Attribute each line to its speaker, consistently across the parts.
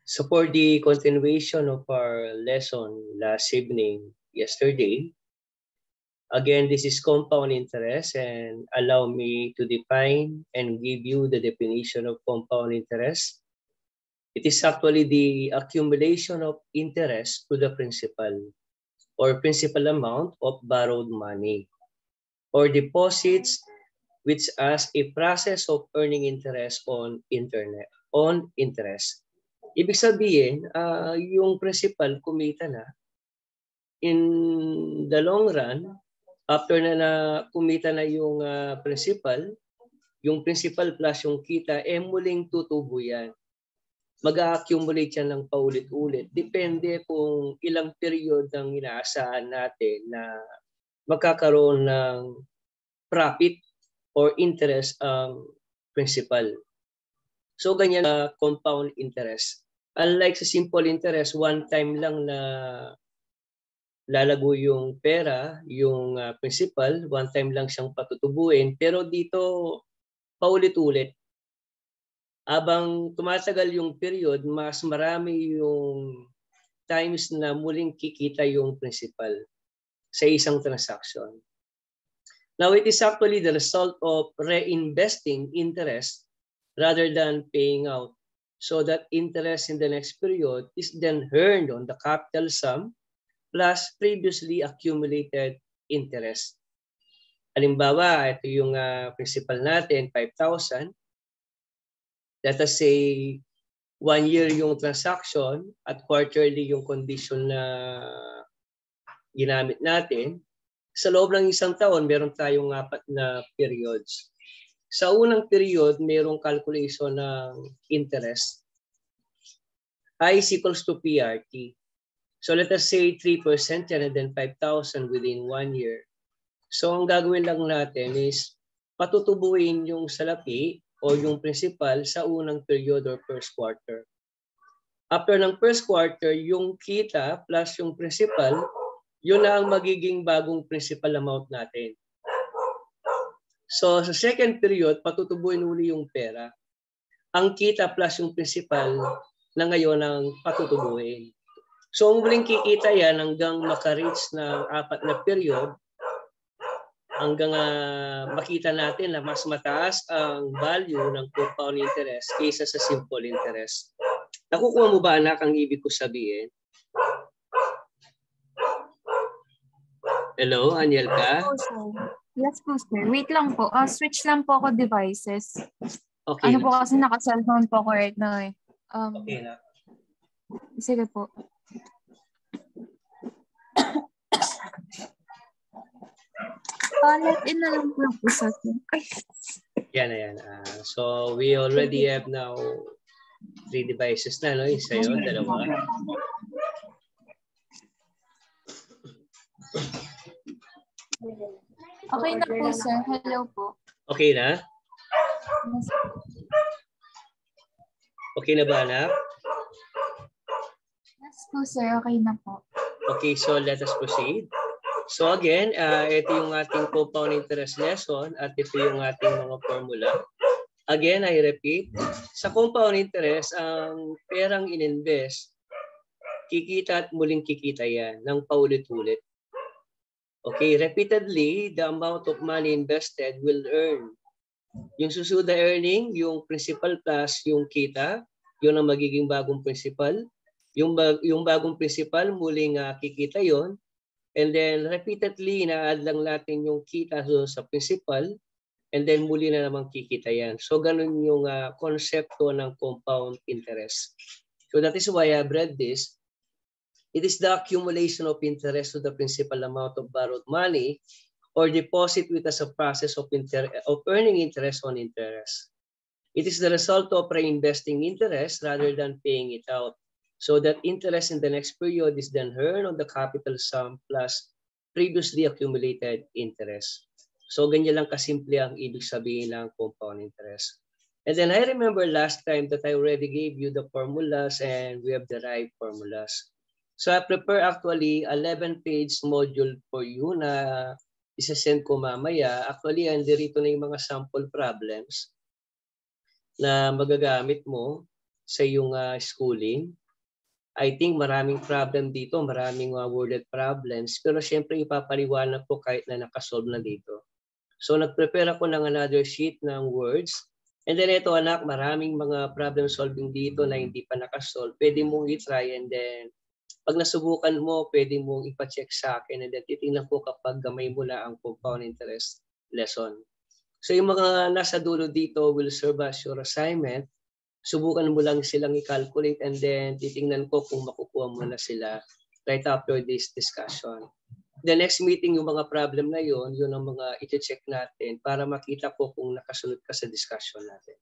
Speaker 1: So for the continuation of our lesson last evening, yesterday, again, this is compound interest, and allow me to define and give you the definition of compound interest. It is actually the accumulation of interest to the principal or principal amount of borrowed money or deposits, which as a process of earning interest on interest. Ibig sabihin, yung principal kumita na, in the long run, after na kumita na yung principal plus yung kita, muling tutubo yan. Mag-a-accumulate yan ng paulit-ulit. Depende kung ilang period ang inaasahan natin na magkakaroon ng profit or interest ang principal. So ganyan na compound interest. Unlike sa simple interest, one time lang na lalago yung pera, yung principal, one time lang siyang patutubuin. Pero dito, paulit-ulit. Habang tumatagal yung period, mas marami yung times na muling kikita yung principal sa isang transaction. Now, it is actually the result of reinvesting interest rather than paying out, so that interest in the next period is then earned on the capital sum plus previously accumulated interest. Halimbawa, ito yung principal natin, 5,000. Let us say 1 year yung transaction at quarterly yung condition na ginamit natin. Sa loob ng isang taon, meron tayong 4 na periods. Sa unang period, mayroong calculation ng interest. I is equals to PRT. So let us say 3% yan and then 5,000 within 1 year. So ang gagawin lang natin is patutubuin yung salapi o yung principal sa unang period or first quarter. After ng first quarter, yung kita plus yung principal, yun na ang magiging bagong principal amount natin. So sa second period, patutubuin uli yung pera. Ang kita plus yung principal na ngayon ang patutubuin. So ang muling kikita yan hanggang maka-reach ng 4 na period, hanggang makita natin na mas mataas ang value ng compound interest kaysa sa simple interest. Nakukuha mo ba, anak, ang ibig ko sabihin? Hello, Anielka?
Speaker 2: Yes po, sir. Wait lang po. Switch lang po ako devices.
Speaker 1: Okay.
Speaker 2: Ano po kasi naka-cellphone po ako right now eh.
Speaker 1: Okay na.
Speaker 2: Sige po. Let in na lang po yung isa.
Speaker 1: Yan. So we already have now 3 devices na, no? Isa yun, 2.
Speaker 2: Okay na po, sir. Hello po.
Speaker 1: Okay na? Okay na ba, anak?
Speaker 2: Yes po, sir. Okay na po.
Speaker 1: Okay, so let us proceed. So again, ito yung ating compound interest lesson at ito yung ating mga formula. Again, I repeat, sa compound interest, ang perang ininvest, kikita at muling kikita yan ng paulit-ulit. Okay, repeatedly, the amount of money invested will earn. Yung susunod na earning, yung principal plus yung kita, yun ang magiging bagong principal. Yung bagong principal, muling kikita yon. And then repeatedly, ina-add lang natin yung kita sa principal. And then muli na naman kikita yan. So ganun yung konsepto ng compound interest. So that is why I've read this. It is the accumulation of interest to the principal amount of borrowed money or deposit with as a process of earning interest on interest. It is the result of reinvesting interest rather than paying it out, so that interest in the next period is then earned on the capital sum plus previously accumulated interest. So ganyan lang kasimple ang ibig sabihin ng compound interest. And then I remember last time that I already gave you the formulas and we have derived formulas. So I prepare actually 11-page module for you na isa-send ko mamaya. Actually, andirito na yung mga sample problems na magagamit mo sa iyong schooling. I think maraming problem dito, maraming worded problems. Pero syempre ipapaliwanag ko kahit na nakasolve na dito. So nag-prepare ako ng another sheet ng words. And then ito anak, maraming mga problem solving dito na hindi pa nakasolve. Pwede mong i-try and then pag nasubukan mo, pwede mong ipa-check sa akin and then titingnan ko kapag gamay mo na ang compound interest lesson. So yung mga nasa dulo dito will serve as your assignment. Subukan mo lang silang i-calculate and then titingnan ko kung makukuha mo na sila right after this discussion. The next meeting, yung mga problem na yun ang mga i-check natin para makita ko kung nakasunod ka sa discussion natin.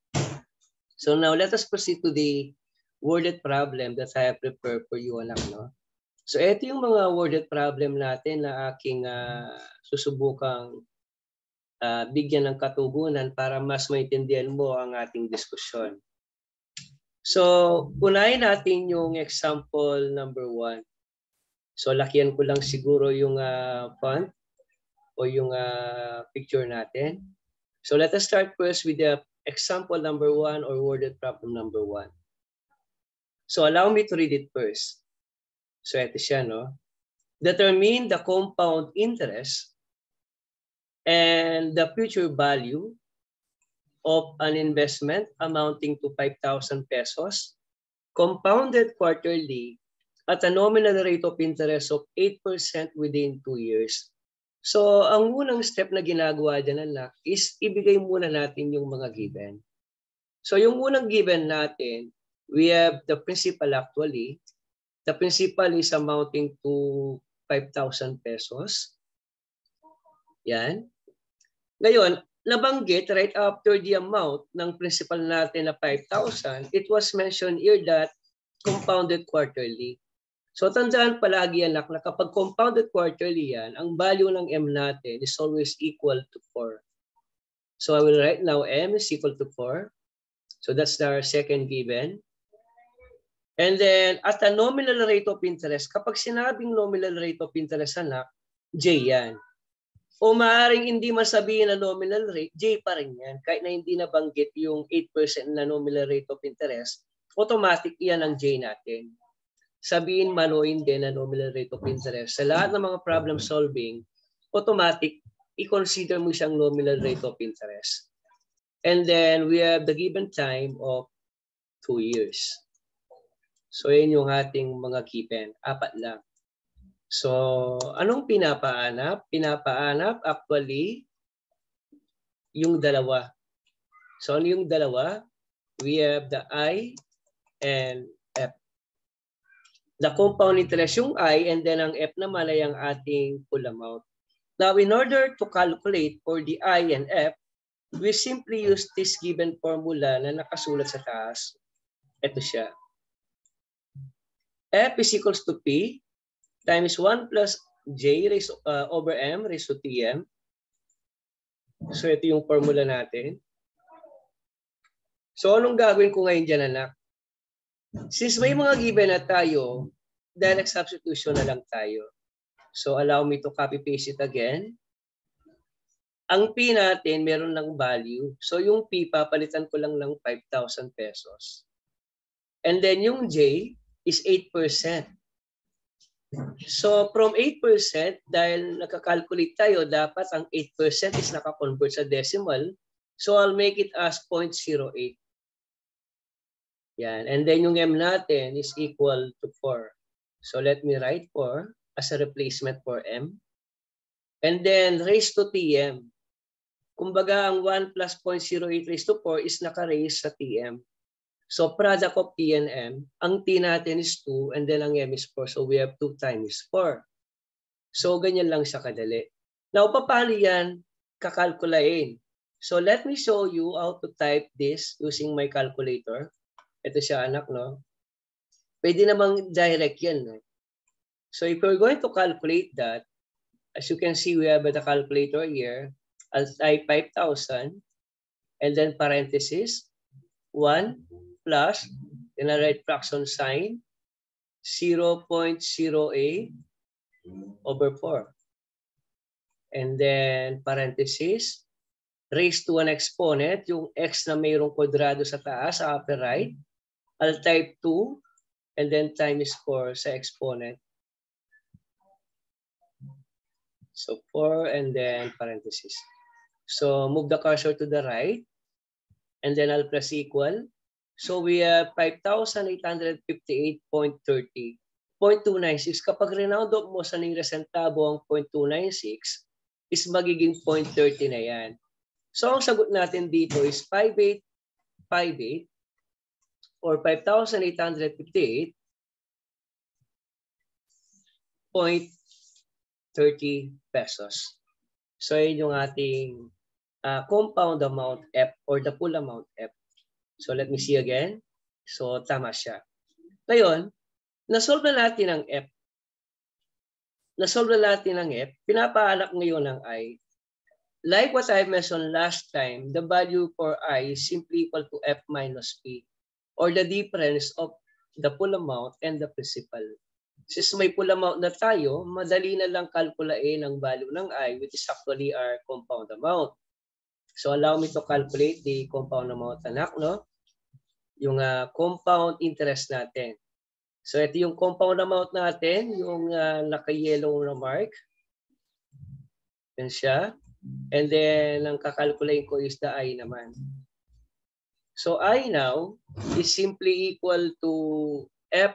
Speaker 1: So now, let us proceed to the worded problem that I have prepared for you, anak. No? So ito yung mga worded problem natin na aking susubukang bigyan ng katugunan para mas maintindihan mo ang ating diskusyon. So, unahin natin yung example number 1. So, lakihan ko lang siguro yung font o yung picture natin. So, let us start first with the example number 1 or worded problem number 1. So, allow me to read it first. So, ito siya, no? Determine the compound interest and the future value of an investment amounting to 5,000 pesos, compounded quarterly at a nominal rate of interest of 8% within 2 years. So, ang unang step na ginagawa dyan, anak, is ibigay muna natin yung mga given. So, yung unang given natin, we have the principal actually. The principal is amounting to 5,000 pesos. Yan. Ngayon, nabanggit right after the amount ng principal natin na 5,000, it was mentioned here that compounded quarterly. So tandaan palagi anak na kapag compounded quarterly yan, ang value ng M natin is always equal to 4. So I will write now M is equal to 4. So that's our second given. And then at the nominal rate of interest, kapag sinabing nominal rate of interest anak, J yan. O maaaring hindi masabihin na nominal rate, J pa rin yan. Kahit na hindi nabanggit yung 8% na nominal rate of interest, automatic yan ang J natin. Sabihin man o hindi na nominal rate of interest. Sa lahat ng mga problem solving, automatic, i-consider mo siyang nominal rate of interest. And then we have the given time of 2 years. So yun yung ating mga given. 4 lang. So, anong pinapaanap? Pinapaanap actually yung dalawa. So, ano yung dalawa? We have the I and F. The compound interest yung I and then ang F naman ay ang ating full amount. Now, in order to calculate for the I and F, we simply use this given formula na nakasulat sa taas. Ito siya. F is equals to P times 1 plus J raised over M raised to Tm. So ito yung formula natin. So anong gagawin ko ngayon dyan, anak? Since may mga given na tayo, direct substitution na lang tayo. So allow me to copy paste it again. Ang P natin meron ng value. So yung P papalitan ko lang ng 5,000 pesos. And then yung J is 8%. So from 8%, dahil nakakalculate tayo, dapat ang 8% is nakakonvert sa decimal. So I'll make it as 0.08. Yan. And then yung M natin is equal to 4. So let me write 4 as a replacement for M. And then raised to Tm. Kumbaga ang 1 plus 0.08 raised to 4 is naka-raise sa Tm. So product of T and M, ang T natin is 2 and then ang M is 4. So we have 2 times 4. So ganyan lang siya kadali. Now, paano yan kakalkulain? So let me show you how to type this using my calculator. Ito siya anak, no? Pwede namang direct yan. No? So if we're going to calculate that, as you can see, we have the calculator here. I'll type 5,000 and then parenthesis 1 plus, then I write fraction sign, 0.08 over 4. And then parenthesis, raised to an exponent, yung x na mayroong kwadrado sa taas, sa upper right, I'll type 2 and then times 4 sa exponent. So 4 and then parenthesis. So move the cursor to the right and then I'll press equal. So we have 5,858.30. 0.296. Kapag rinound off mo sa nearest centavo ang 0.296 is magiging 0.30 na yan. So ang sagot natin dito is 5858 or 5,858.30 pesos. So yun yung ating compound amount F or the full amount F. So let me see again. So tama siya. Ngayon, nasolve na natin ang F. Pinapaalak ngayon ng I. Like what I mentioned last time, the value for I is simply equal to F minus P or the difference of the full amount and the principal. Since may full amount na tayo, madali na lang kalkulain ang value ng I, which is actually our compound amount. So allow me to calculate the compound amount, anak, no? Yung compound interest natin. So ito yung compound amount natin, yung naka-yellow na mark. Yan siya. And then ang kakalkulate ko is the I naman. So I now is simply equal to F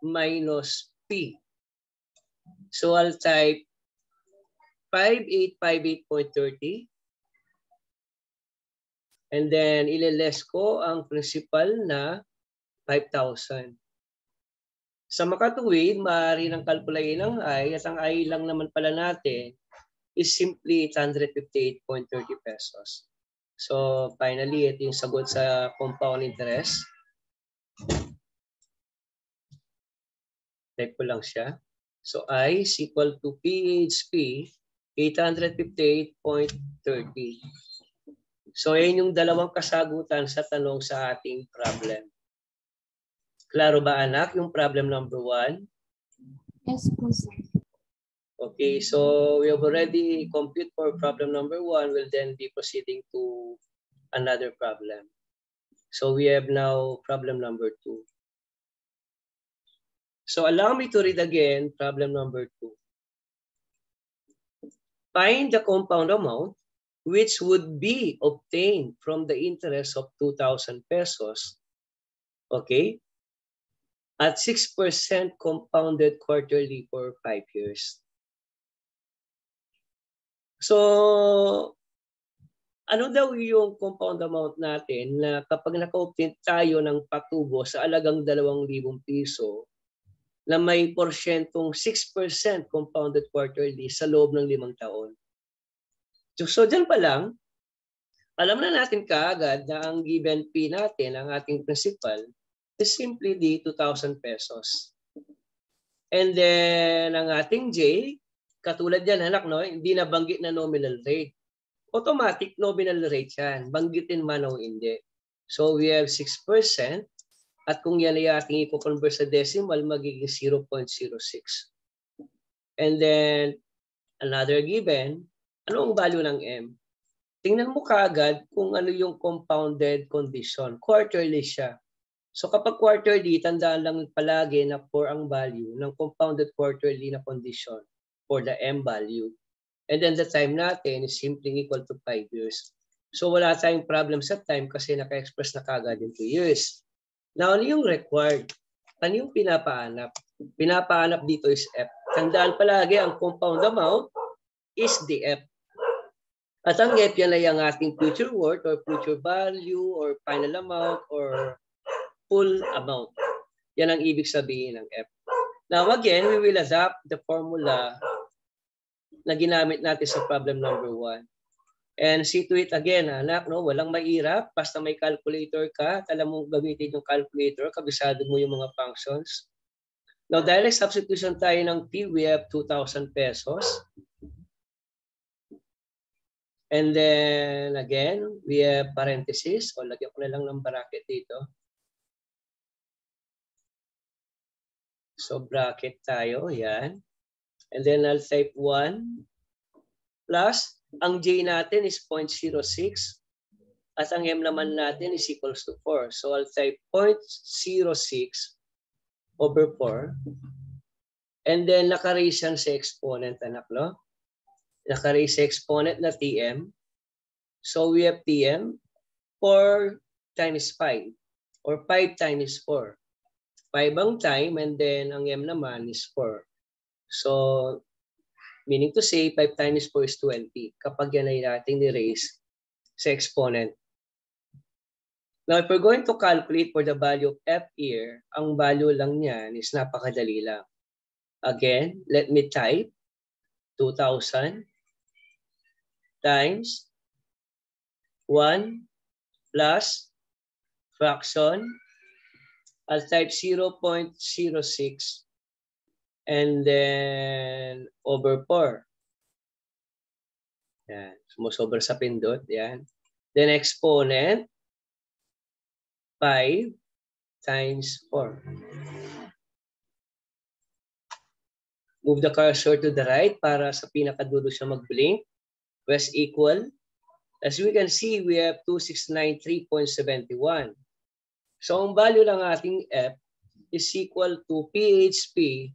Speaker 1: minus P. So I'll type 5858.30. And then ililess ko ang principal na 5,000. Sa makatuwid, maaari ng kalkulayin ng I at ang I lang naman pala natin is simply 858.30 pesos. So finally, ito yung sagot sa compound interest. Type ko lang siya. So I is equal to PHP 858.30. So yan yung dalawang kasagutan sa tanong sa ating problem. Klaro ba anak yung problem number 1?
Speaker 2: Yes po, sir.
Speaker 1: Okay, so we have already compute for problem number 1. We'll then be proceeding to another problem. So we have now problem number 2. So allow me to read again problem number 2. Find the compound amount which would be obtained from the interest of 2,000 pesos, okay, at 6% compounded quarterly for 5 years. So, ano daw yung compound amount natin na kapag naka-obtain tayo ng patubo sa alagang 2,000 piso na may porsyentong 6% compounded quarterly sa loob ng 5 taon? So dyan pa lang, alam na natin kaagad na ang given P natin, ang ating principal, is simply the 2,000 pesos. And then ang ating J, katulad yan anak, no? Hindi na banggit na nominal rate. Automatic nominal rate yan. Banggitin man o hindi. So we have 6%. At kung yan ay ating i-convert sa decimal, magiging 0.06. And then another given, ano ang value ng M? Tingnan mo kaagad kung ano yung compounded condition. Quarterly siya. So kapag quarterly, tandaan lang palagi na 4 ang value ng compounded quarterly na condition for the M value. And then the time natin is simply equal to 5 years. So wala tayong problem sa time kasi naka-express na kaagad yung 2 years. Now, ano yung required? Ano yung pinapaanap? Pinapaanap dito is F. Tandaan palagi ang compound amount is the F. At ang F yan ay ang ating future worth or future value or final amount or full amount. Yan ang ibig sabihin ng F. Now again, we will adapt the formula na ginamit natin sa problem number 1. And see to it again, anak, no? Walang mahirap. Basta may calculator ka, alam mo gamitin yung calculator, kabisado mo yung mga functions. Now, direct substitution tayo ng P, we have 2,000 pesos. And then, again, we have parenthesis. O, lagyan ko na lang ng bracket dito. So, bracket tayo. Yan. And then, I'll type 1 plus, ang J natin is 0.06. At ang M naman natin is equals to 4. So I'll type 0.06 over 4. And then naka-raise yan sa exponent, anak, no? Naka-raise sa exponent na Tm. So we have Tm 4 times 5 or 5 times 4. 5 ang time and then ang M naman is 4. So meaning to say 5 times 4 is 20 kapag yan ay nating ni-raise sa exponent. Now if we're going to calculate for the value of F here, ang value lang niyan is napakadali lang. Again, let me type 2,000 times 1 plus fraction. I'll type 0.06 and then over 4. Yan. Sumusobra sa pindot. Yan. Then exponent 5 times 4. Move the cursor to the right para sa pinakadulo siya mag-blink. Press equal. As we can see, we have 2693.71. So ang value ng ating F is equal to PHP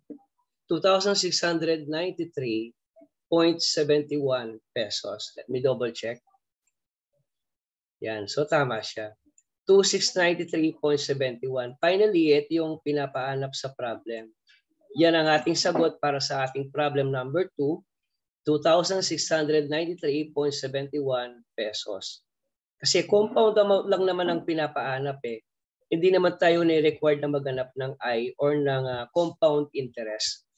Speaker 1: 2,693.71 pesos. Let me double check. Yan, so tama siya. 2,693.71. Finally, ito yung pinapaanap sa problem. Yan ang ating sagot para sa ating problem number 2, 2,693.71 pesos. Kasi compound amount lang naman ang pinapaanap eh. Hindi naman tayo ni-required na maghanap ng I or ng compound interest.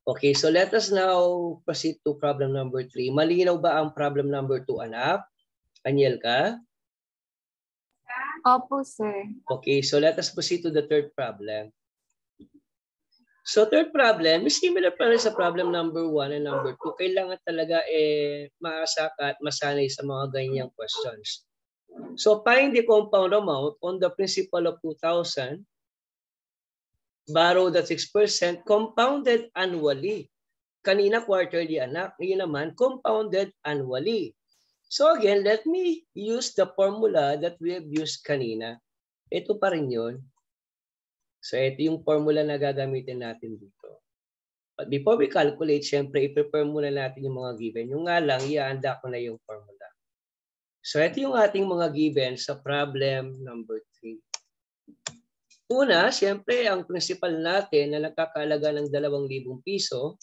Speaker 1: Okay, so let us now proceed to problem number 3. Malinaw ba ang problem number 2, anak? Anielka?
Speaker 2: Opo, sir.
Speaker 1: Okay, so let us proceed to the third problem. So third problem, similar pa rin sa problem number 1 and number 2. Kailangan talaga maasa ka at masanay sa mga ganyang questions. So find the compound amount on the principal of 2,000, borrowed at 6%, compounded annually. Kanina quarterly, anak. Ngayon naman, compounded annually. So again, let me use the formula that we have used kanina. Ito pa rin yun. So ito yung formula na gagamitin natin dito. But before we calculate, syempre i-prepare muna natin yung mga given. Yung nga lang, ihanda ko na yung formula. So ito yung ating mga given sa problem number 3. Una, syempre ang principal natin na nagkakalaga ng 2,000 piso.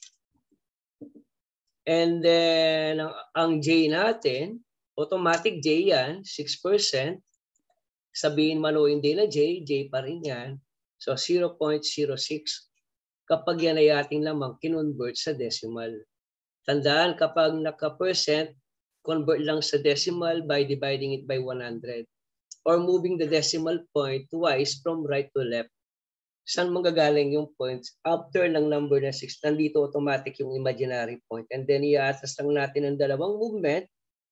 Speaker 1: And then ang J natin, automatic J yan, 6%. Sabihin man o hindi na J, J pa rin yan. So 0.06. Kapag yan ay ating lamang kinonvert sa decimal. Tandaan, kapag naka-percent, convert lang sa decimal by dividing it by 100. Or moving the decimal point twice from right to left. Saan manggagaling yung points? After ng number na 6, nandito automatic yung imaginary point. And then iatas lang natin ang dalawang movement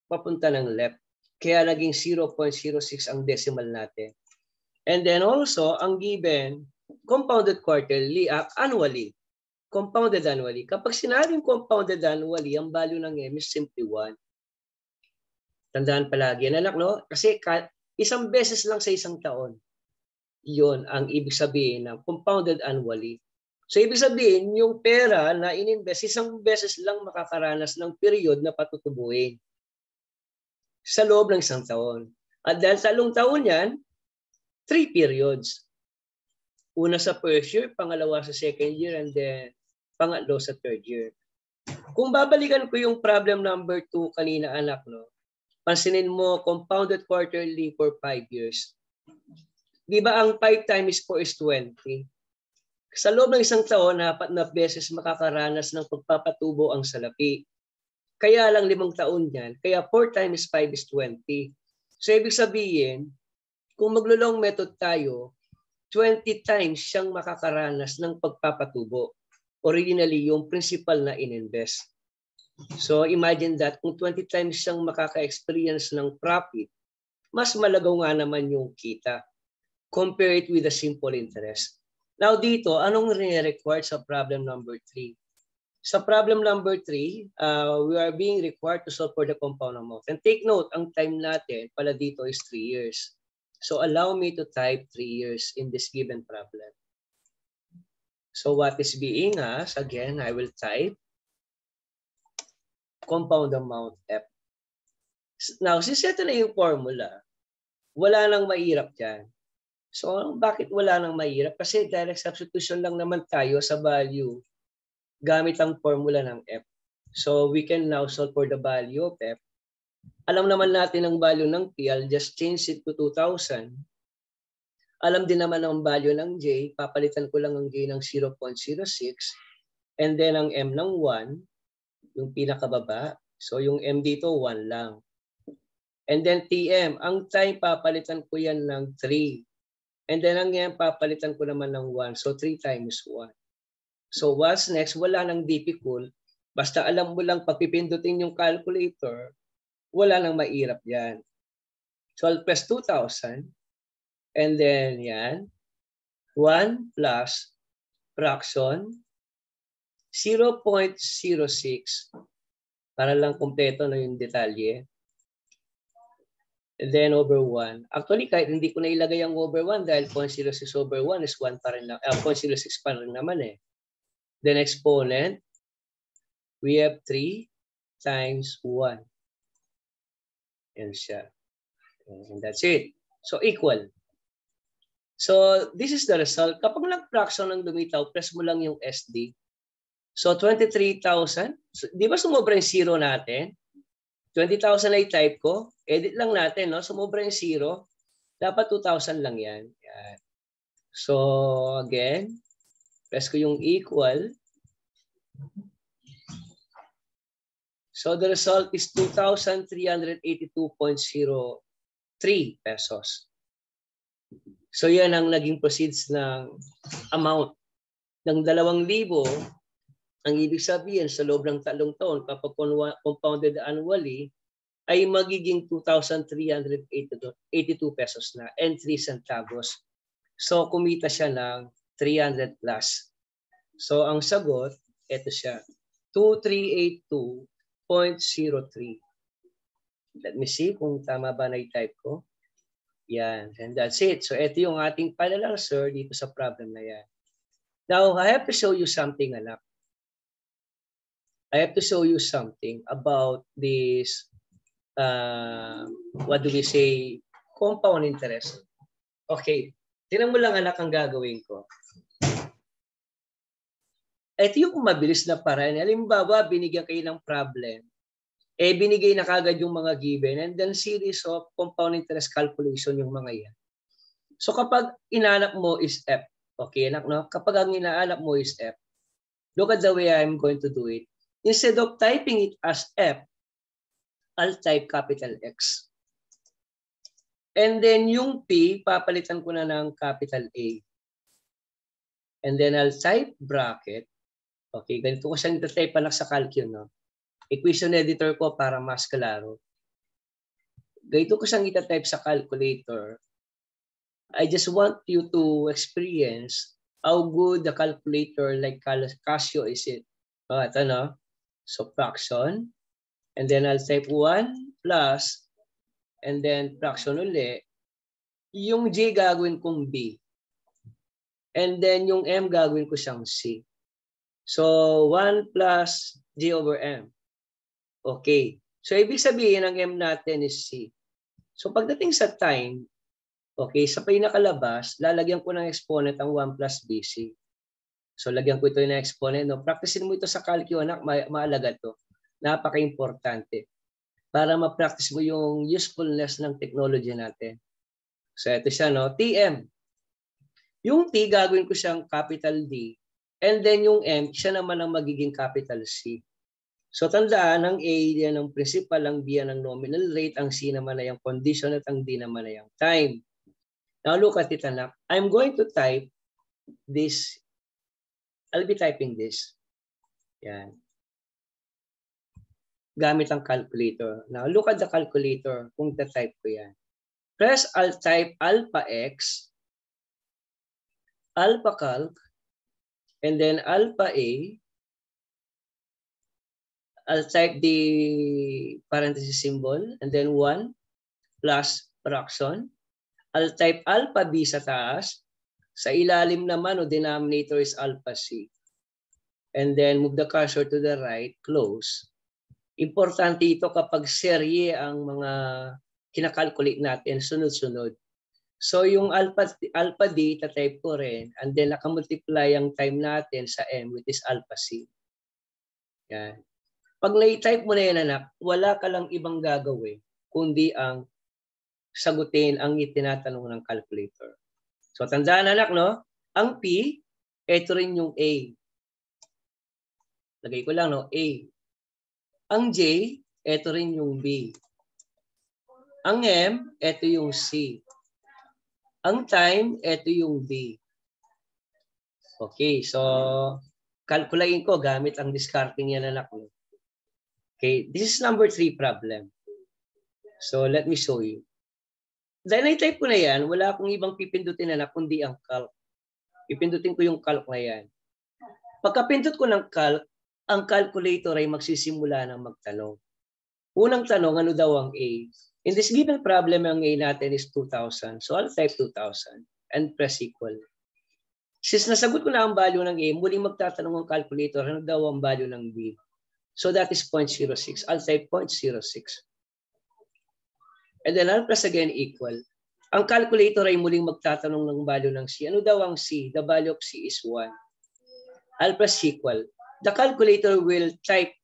Speaker 1: papunta ng left. Kaya naging 0.06 ang decimal natin. And then also, ang given, compounded quarterly, annually. Compounded annually. Kapag sinabing compounded annually, ang value ng M is simply 1. Tandaan palagi. Anak, no? Kasi isang beses lang sa isang taon. Yun ang ibig sabihin ng compounded annually. So ibig sabihin, yung pera na ininvest, isang beses lang makakaranas ng period na patutubuin. Sa loob ng isang taon. At dahil sa talong taon yan, 3 periods. Una sa first year, pangalawa sa second year, and then pangatlo sa third year. Kung babalikan ko yung problem number 2 kanina, anak, no? Pansinin mo, compounded quarterly for 5 years. Di ba ang 5 times 4 is 20? Sa loob ng isang taon, 4 na beses makakaranas ng pagpapatubo ang salapi. Kaya lang 5 taon yan. Kaya 4 times 5 is 20. So ibig sabihin, kung maglo-long method tayo, 20 times siyang makakaranas ng pagpapatubo. Originally, yung principal na ininvest. So imagine that, kung 20 times siyang makaka-experience ng profit, mas malagaw nga naman yung kita. Compare it with a simple interest. Now dito, anong re-required sa problem number 3? Sa problem number 3, we are being required to solve for the compound amount. And take note, ang time natin pala dito is 3 years. So allow me to type 3 years in this given problem. So what is being asked? Again, I will type compound amount F. Now, since ito na yung formula, wala nang mahirap dyan. So bakit wala nang mahirap? Kasi direct substitution lang naman tayo sa value gamit ang formula ng F. So we can now solve for the value of F. Alam naman natin ang value ng P. I'll just change it to 2,000. Alam din naman ang value ng J. Papalitan ko lang ang J ng 0.06. And then ang M ng 1, yung pinakababa. So yung M dito, 1 lang. And then TM, ang time papalitan ko yan ng 3. And then ang M papalitan ko naman ng 1. So 3 times 1. So what's next? Wala nang difficult. Basta alam mo lang pagpipindutin yung calculator, wala nang mahirap yan. 12 plus 2,000. And then yan. 1 plus fraction 0.06. Para lang kumpleto na yung detalye. And then over 1. Actually, kahit hindi ko na ilagay ang over 1 dahil 0.06 over 1 is 1 pa rin lang. 0.06 pa rin naman eh. Then exponent, we have 3 times 1. Yan siya. And that's it. So equal. So this is the result. Kapag nag-fraction ng lumitaw, press mo lang yung SD. So 23,000. So, di ba sumobra yung 0 natin? 20,000 ay type ko. Edit lang natin, no? Sumobra yung 0. Dapat 2,000 lang yan. Yan. So again, press ko yung equal. So the result is 2,382.03 pesos. So yan ang naging proceeds ng amount. Ng 2,000, ang ibig sabihin sa loob ng 3 taon kapag compounded annually ay magiging 2,382 pesos na and 3 centavos. So kumita siya ng 300 plus. So ang sagot, ito siya, 2382.03. Let me see kung tama ba na i-type ko. Yan, and that's it. So ito yung ating panalanswer dito sa problem na yan. Now, I have to show you something, anak. I have to show you something about this, what do we say, compound interest. Okay, tingnan mo lang anak ang gagawin ko. Ito yung mabilis na paraan. Halimbawa, binigyan kayo ng problem. Binigay na kagad yung mga given and then series of compound interest calculation yung mga yan. So kapag inaanak mo is F, okay anak, no? Kapag ang inaanak mo is F, look at the way I'm going to do it. Instead of typing it as F, I'll type capital X. And then yung P, papalitan ko na ng capital A. And then I'll type bracket. Okay, ganito ko siyang type anak sa calcul, no? Equation editor ko para mas klaro. Ganito ko siyang itatype sa calculator. I just want you to experience how good the calculator like Casio is it. Ito, no? So fraction. And then I'll type 1 plus. And then fraction ulit. Yung J gagawin kong B. And then yung M gagawin ko siyang C. So 1 plus J over M. Okay. So ibig sabihin ang M natin is C. So pagdating sa time, okay, sa pinakalabas, lalagyan ko ng exponent ang 1 plus BC. So lagyan ko ito ng exponent. No? Practicein mo ito sa calculus, anak. Maalaga to. Napaka-importante. Para ma-practice mo yung usefulness ng technology natin. So ito siya, no? TM. Yung T, gagawin ko siyang capital D. And then yung M, siya naman ang magiging capital C. So tandaan, ang A yan ang principal, ang B yan ang nominal rate, ang C naman ay ang condition at ang D naman ay ang time. Now look at it, anak. I'm going to type this. I'll be typing this. Yan. Gamit ang calculator. Now look at the calculator kung ta-type ko yan. Press, I'll type alpha X, alpha calc, and then alpha A, I'll type the parenthesis symbol and then 1 plus fraction. I'll type alpha b sa taas. Sa ilalim naman o denominator is alpha c. And then move the cursor to the right, close. Importante ito kapag serye ang mga kinakalculate natin, sunod-sunod. So yung alpha d, tatype ko rin, and then nakamultiply ang time natin sa m, which is alpha c. Yan. Pag na-type mo na yan, anak, wala ka lang ibang gagawin, kundi ang sagutin ang itinatanong ng calculator. So tandaan, anak, no? Ang P, ito rin yung A. Lagay ko lang, no? A. Ang J, ito rin yung B. Ang M, ito yung C. Ang time, ito yung D. Okay, so kalkulain ko gamit ang discarding yan, anak. Okay, this is number 3 problem. So let me show you. Dahil na-type ko na yan, wala akong ibang pipindutin, anak, kundi ang calc. Pipindutin ko yung calc na yan. Pagkapindot ko ng calc, ang calculator ay magsisimula ng magtanong. Unang tanong, ano daw ang A? In this given problem, ang A natin is 2,000. So I'll type 2,000 and press equal. Since nasagot ko na ang value ng A, muling magtatanong ang calculator, ano daw ang value ng B? So that is 0.06. I'll type 0.06. And then I'll press again equal. Ang calculator ay muling magtatanong ng value ng C. Ano daw ang C? The value of C is 1. I'll press equal. The calculator will type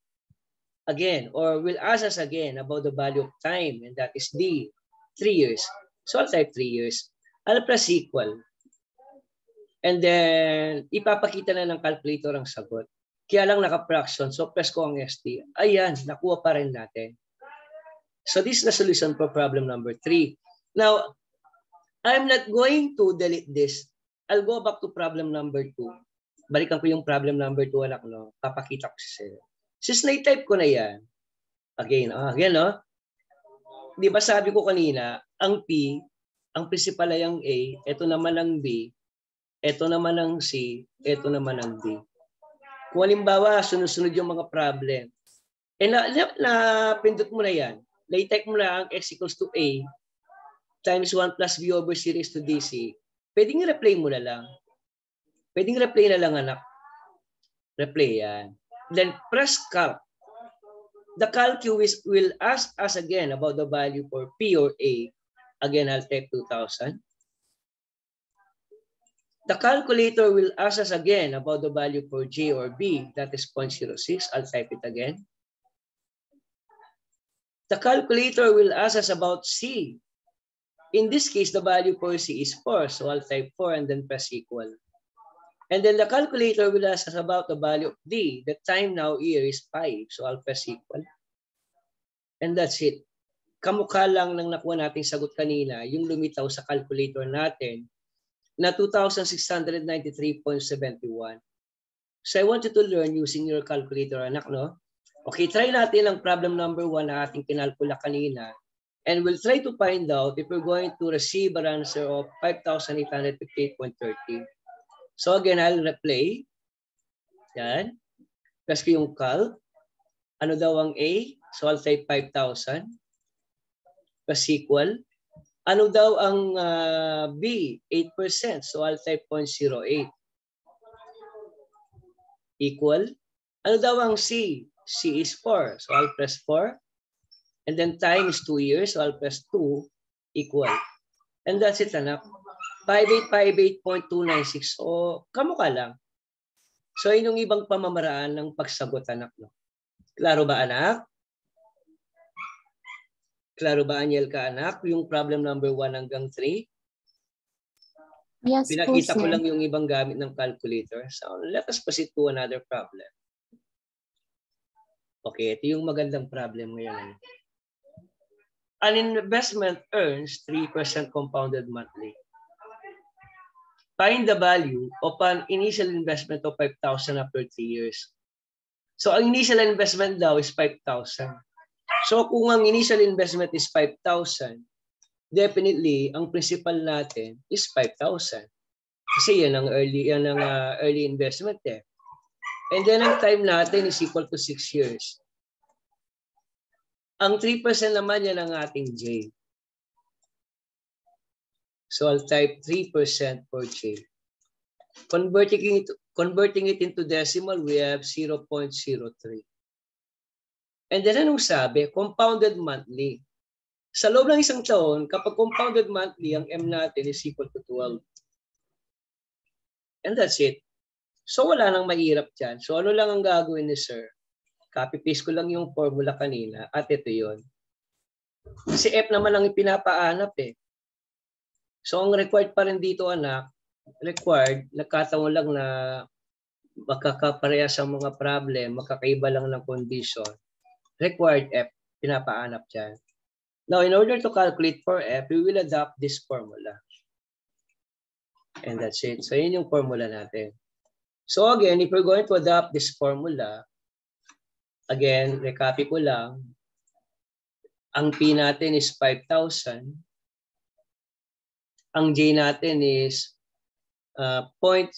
Speaker 1: again or will ask us again about the value of time, and that is D, 3 years. So I'll type 3 years. I'll press equal. And then ipapakita na ng calculator ang sagot. Kaya lang naka-fraction, so press ko ang ST. Ayan, nakuha pa rin natin. So this is the solution for problem number 3. Now, I'm not going to delete this. I'll go back to problem number 2. Balikan ko yung problem number 2, anak, no? Papakita ko sa iyo. Since na-type ko na yan, again, no? Di ba sabi ko kanina, ang P, ang principal ay ang A, ito naman ang B, ito naman ang C, ito naman ang D. Kung halimbawa, sunod-sunod yung mga problem, pindot mo na yan, na-type mo na ang x equals to A times 1 plus B over C raised to DC, pwedeng i-replay mo na lang. Pwedeng replay na lang, anak. Replay yan. Then press calc. The calculus will ask us again about the value for P or A. Again, I'll type 2,000. The calculator will ask us again about the value for J or B. That is 0.06. I'll type it again. The calculator will ask us about C. In this case, the value for C is 4. So I'll type 4 and then press equal. And then the calculator will ask us about the value of D. The time now here is 5. So I'll press equal. And that's it. Kamukha lang ng nakuha nating sagot kanina, yung lumitaw sa calculator natin na 2,693.71. So I want you to learn using your calculator, anak, no? Okay, try natin ang problem number 1 na ating kinalkula kanina. And we'll try to find out if we're going to receive an answer of 5,858.30. So again, I'll replay. Yan. Press ko yung calc. Ano daw ang A? So I'll type 5,000. Press equal. Ano daw ang B? 8%. So I'll type 0.08. Equal. Ano daw ang C? C is 4. So I'll press 4. And then time is 2 years. So I'll press 2. Equal. And that's it, anak. 5858.296. O kamukha lang. So yun yung ibang pamamaraan ng pagsagot, anak, no? Klaro ba, anak? Klaro ba, Aniel, ka, anak? Yung problem number 1 hanggang 3?
Speaker 2: Yes,
Speaker 1: Pinakita
Speaker 2: po,
Speaker 1: ko
Speaker 2: sir.
Speaker 1: lang yung ibang gamit ng calculator. So let us proceed to another problem. Okay, ito yung magandang problem ngayon. An investment earns 3% compounded monthly. Find the value of an initial investment of 5,000 after 3 years. So ang initial investment daw is 5,000. So kung ang initial investment is 5,000, definitely ang principal natin is 5,000. Kasi yan ang early investment eh. And then ang time natin is equal to 6 years. Ang 3% naman yan ang ating J. So I'll type 3% for J. Converting it into decimal, we have 0.03. And then anong sabi? Compounded monthly. Sa loob ng isang taon, kapag compounded monthly, ang M natin is equal to 12. And that's it. So wala nang mahirap dyan. So ano lang ang gagawin ni sir? Copy-paste ko lang yung formula kanina at ito yon. Kasi F naman lang ipinapaanap eh. So ang required pa rin dito anak, required, nagkataon lang na magkakaparehas ang mga problem, magkakaiba lang ng condition. Required F, pinapaanap dyan. Now, in order to calculate for F, we will adopt this formula. And that's it. So yun yung formula natin. So again, if we're going to adopt this formula, again, recopy ko lang, ang P natin is 5,000. Ang J natin is 0.03.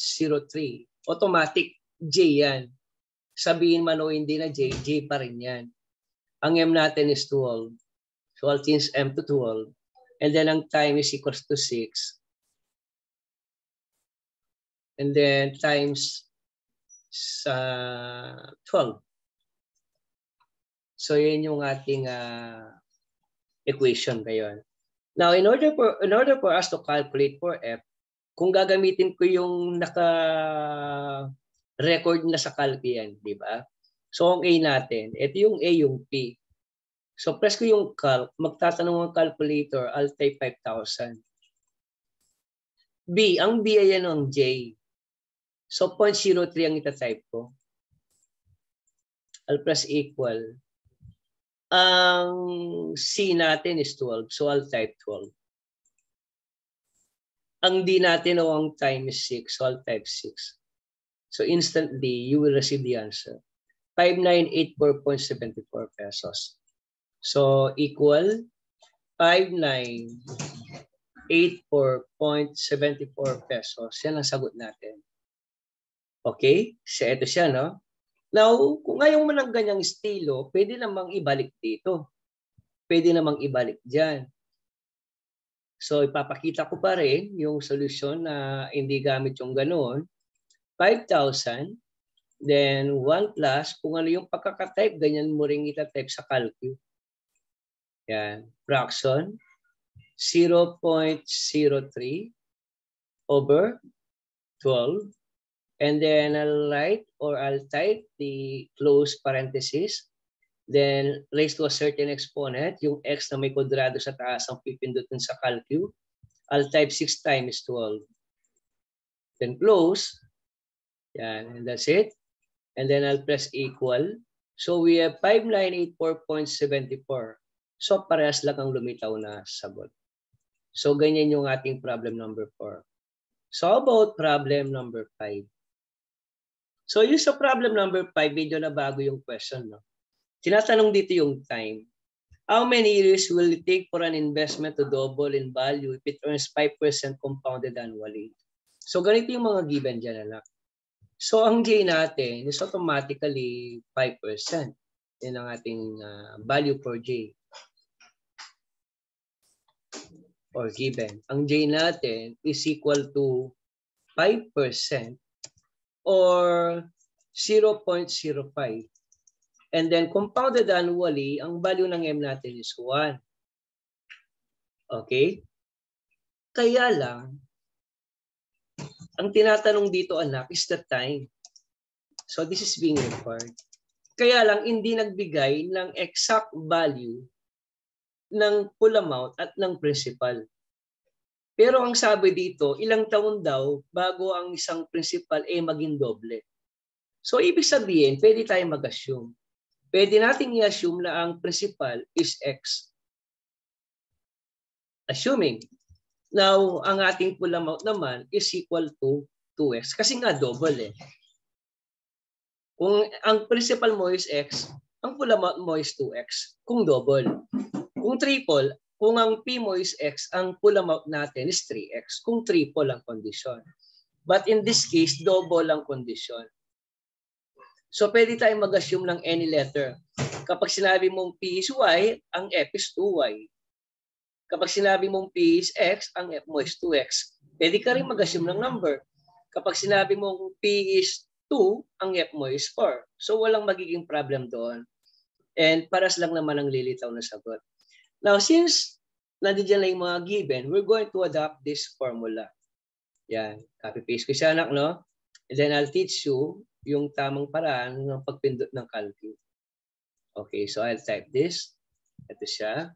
Speaker 1: Automatic J yan. Sabihin man o hindi na J, J pa rin yan. Ang M natin is 12. So I'll change M to 12. And then ang time is equals to 6. And then times 12. So yun yung ating equation ngayon. Now, in order for us to calculate for F, kung gagamitin ko yung naka-record na sa calc yan, di ba? So ang A natin, ito yung A, yung P. So press ko yung calc, magtatanong ang calculator, I'll type 5,000. B, ang B ay yan ang J. So 0.03 ang itatype ko. I'll press equal. Ang C natin is 12. So I'll type 12. Ang D natin o ang time is 6. So I'll type 6. So instantly, you will receive the answer. 5,984.74 pesos. So equal 5,984.74 pesos. Yan ang sagot natin. Okay? So ito siya, no? Now, kung ngayon mo ng ganyang estilo, pwede namang ibalik dito. Pwede namang ibalik dyan. So, ipapakita ko pa rin yung solusyon na hindi gamit yung ganoon. 5,000, then 1 plus, kung ano yung pagkakatype, ganyan mo rin itatype sa calcu. Yan. Fraction, 0.03 over 12. And then I'll write or I'll type the close parenthesis. Then raised to a certain exponent, yung x na may kwadrado sa taas ang pipindutin sa calcu. I'll type 6 times 12. Then close. Yan, and that's it. And then I'll press equal. So we have 5,984.74. So parehas lang ang lumitaw na sagot. So ganyan yung ating problem number 4. So about problem number 5. So yung sa problem number 5, medyo na bago yung question, no? Tinatanong dito yung time. How many years will it take for an investment to double in value if it earns 5% compounded annually? So ganito yung mga given dyan, anak. So ang J natin is automatically 5%. Yan ang ating value for J. Or given. Ang J natin is equal to 5% or 0.05. And then compounded annually, ang value ng M natin is 1. Okay? Kaya lang, ang tinatanong dito anak is the time. So this is being required. Kaya lang, hindi nagbigay ng exact value ng full amount at ng principal. Pero ang sabi dito, ilang taon daw bago ang isang principal ay maging doble. So ibig sabihin, pwede tayong mag-assume. Pwede nating i-assume na ang principal is X. Assuming. Now, ang ating full amount naman is equal to 2X. Kasi nga double eh. Kung ang principal mo is X, ang full amount mo is 2X. Kung double. Kung triple, kung ang P mo is X, ang full amount natin is 3X. Kung triple ang condition. But in this case, double ang condition. So pwede tayong mag-assume ng any letter. Kapag sinabi mong P is Y, ang F is 2Y. Kapag sinabi mong P is X, ang F mo is 2X. Pwede ka rin mag-assume ng number. Kapag sinabi mong P is 2, ang F mo is 4. So walang magiging problem doon. And paras lang naman ang lilitaw na sagot. Now, since nandiyan lang yung mga given, we're going to adopt this formula. Yan. Copy-paste ko siya, anak, no? And then I'll teach you yung tamang paraan ng pagpindot ng calculate. Okay, so I'll type this. Ito siya.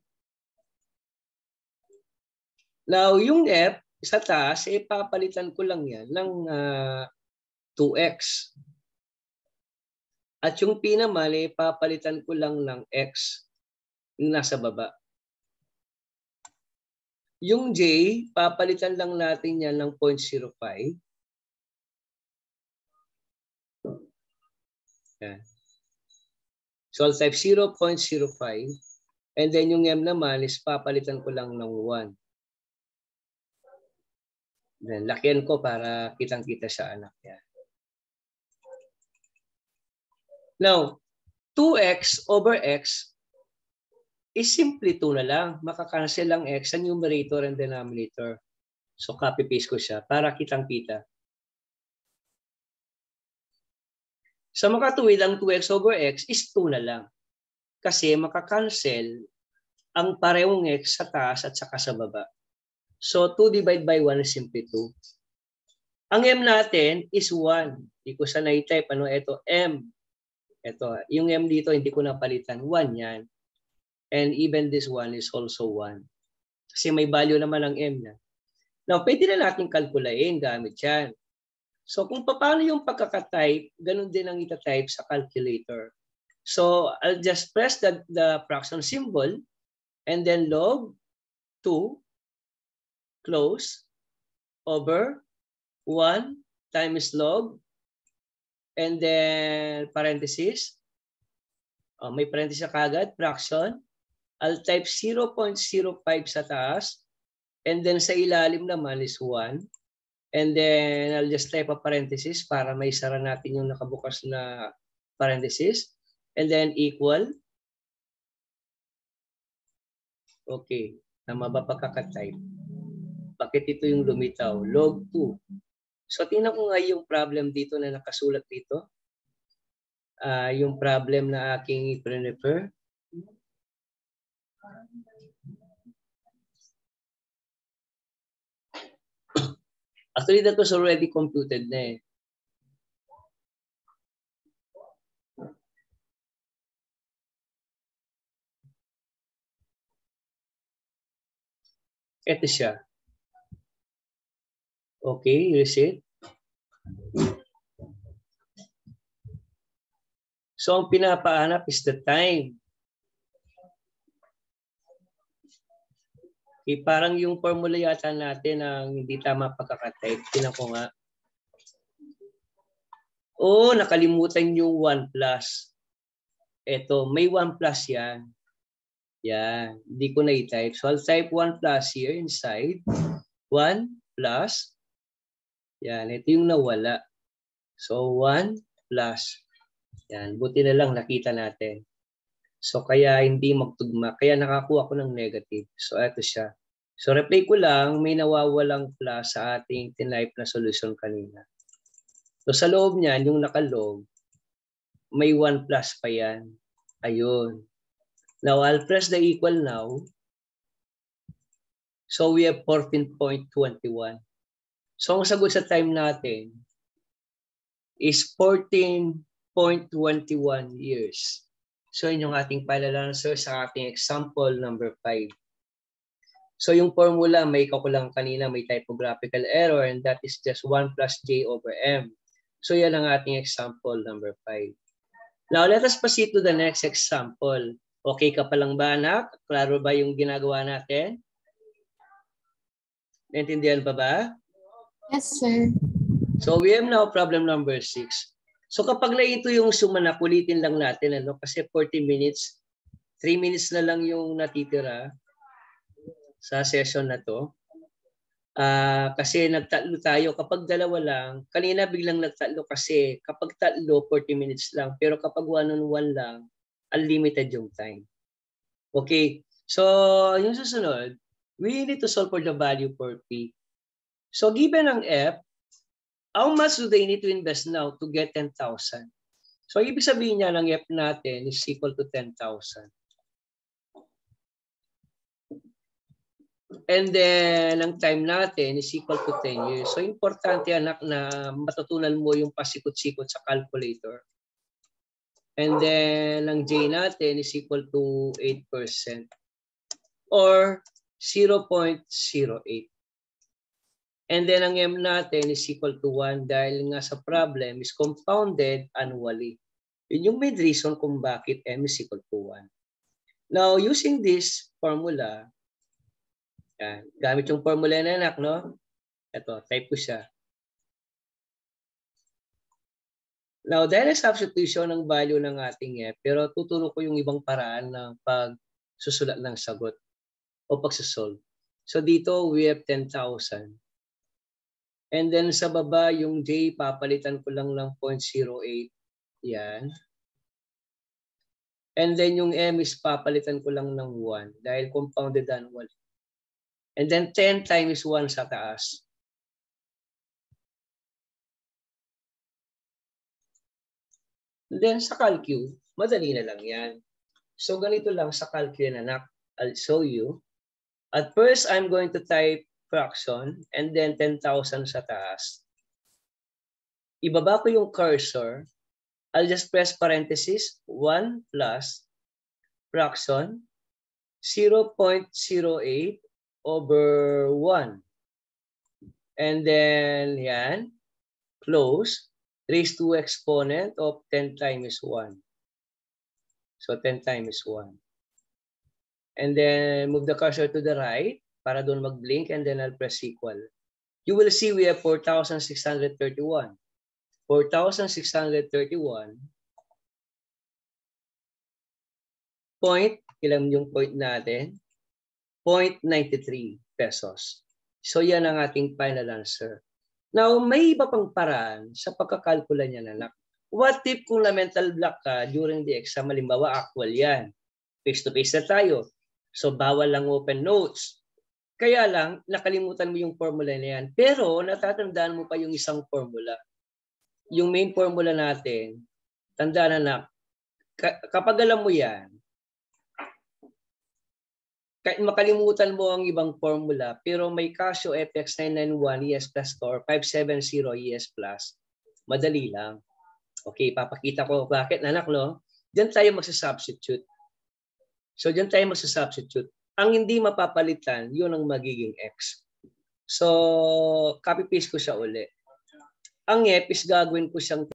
Speaker 1: Now, yung F sa taas, papalitan ko lang yan ng 2x. At yung P naman, papalitan ko lang ng x yung nasa baba. Yung J, papalitan lang natin yan ng 0.05. Yan. So I'll type 0.05. And then yung M naman is papalitan ko lang ng 1. Then lakihan ko para kitang-kita sa anak yan. Now, 2x over x is simply 2 na lang. Makakancel lang x sa numerator and denominator. So copy-paste ko siya para kitang-kita. Sa makatuwid, ang 2x over x is 2 na lang. Kasi makakancel ang parehong x sa taas at saka sa baba. So 2 divided by 1 is simply 2. Ang m natin is 1. Hindi ko siya na-type. Ano? Ito, m. Ito, yung m dito hindi ko napalitan. 1 yan. And even this one is also 1. Kasi may value naman ang m na. Now, pwede na natin kalkulain gamit yan. So kung paano yung pagkakatype, ganun din ang itatype sa calculator. So I'll just press the fraction symbol and then log 2 close over 1 times log and then parenthesis. May parenthesis kagad, fraction. I'll type 0.05 sa taas and then sa ilalim naman is 1. And then I'll just type a parenthesis para may sara natin yung nakabukas na parenthesis. And then equal. Okay. Tama ba pagkakatype? Bakit ito yung lumitaw? Log 2. So tingnan ko nga yung problem dito na nakasulat dito. Yung problem na aking i-refer. Actually, that was already computed na eh. Ito siya. Okay, here's it. So, ang pinapahanap is the time. Okay, parang yung formula yata natin ang hindi tama pagkakatype. Tingnan ko nga. Oh, nakalimutan yung 1 plus. Ito, may 1 plus yan. Yan, hindi ko na i-type. So, I'll type 1 plus here inside. 1 plus. Yan, ito yung nawala. So, 1 plus. Yan, buti na lang nakita natin. So, kaya hindi magtugma. Kaya nakakuha ko ng negative. So, ito siya. So, replay ko lang, may nawawalang plus sa ating tinype na solution kanina. So, sa loob niyan, yung nakalog, may 1 plus pa yan. Ayun. Now, I'll press the equal now. So, we have 14.21. So, ang sagot sa time natin is 14.21 years. So, yun yung ating final answer sa ating example number 5. So, yung formula, may kakulang kanina, may typographical error, and that is just 1 plus j over m. So, yan ang ating example number 5. Now, let us proceed to the next example. Okay ka pa lang ba, anak? Klaro ba yung ginagawa natin? Naintindihan pa ba?
Speaker 2: Yes, sir.
Speaker 1: So, we have now problem number 6. So kapag na ito yung sumanak, ulitin lang natin, ano? Kasi 40 minutes, 3 minutes na lang yung natitira sa session na to. Kasi nagtatlo tayo. Kapag dalawa lang, kanina biglang nagtatlo kasi kapag tatlo, 40 minutes lang. Pero kapag one-on-one lang, unlimited yung time. Okay. So, yung susunod, we need to solve for the value for P. So, given ang F, how much do they need to invest now to get 10,000? So, ibig sabihin niya ng F natin is equal to 10,000. And then, ang time natin is equal to 10 years. So, importante anak na matutunan mo yung pasikot-sikot sa calculator. And then, ang J natin is equal to 8% or 0.08. And then, ang M natin is equal to 1 dahil nga sa problem is compounded annually. Yun yung main reason kung bakit M is equal to 1. Now, using this formula, yan, gamit yung formula na anak, no? Ito, type ko siya. Now, dahil substitution ng value ng ating F, pero tuturo ko yung ibang paraan ng pagsusulat ng sagot o pagsusolve. So, dito we have 10,000. And then sa baba, yung J, papalitan ko lang ng 0.08. Yan. And then yung M is papalitan ko lang ng 1 dahil compounded annual. And then 10 times 1 sa taas. And then sa calcu, madali na lang yan. So ganito lang sa calcu yan anak. I'll show you. At first, I'm going to type fraction and then 10,000 sa taas. Ibaba ko yung cursor. I'll just press parenthesis 1 plus fraction 0.08 over 1. And then, yan, close, raise to exponent of 10 times 1. So, 10 times 1. And then, move the cursor to the right para doon mag-blink and then I'll press equal. You will see we have 4,631. 4,631 point, ilan yung point natin? 0.93 pesos. So yan ang ating final answer. Now, may iba pang paraan sa pagkakalkula niya anak. What if kung na-mental block ka during the exam, halimbawa actual yan. Face-to-face na tayo. So bawal lang open notes. Kaya lang, nakalimutan mo yung formula na yan. Pero natatandaan mo pa yung isang formula. Yung main formula natin, tandaan na kapag alam mo yan, kahit makalimutan mo ang ibang formula, pero may Casio FX 991 ES plus or 570 ES plus, madali lang. Okay, papakita ko bakit anak, no? Diyan tayo magsasubstitute. So, diyan tayo magsasubstitute. Ang hindi mapapalitan, yun ang magiging X. So, copy-paste ko siya uli. Ang F is gagawin ko siyang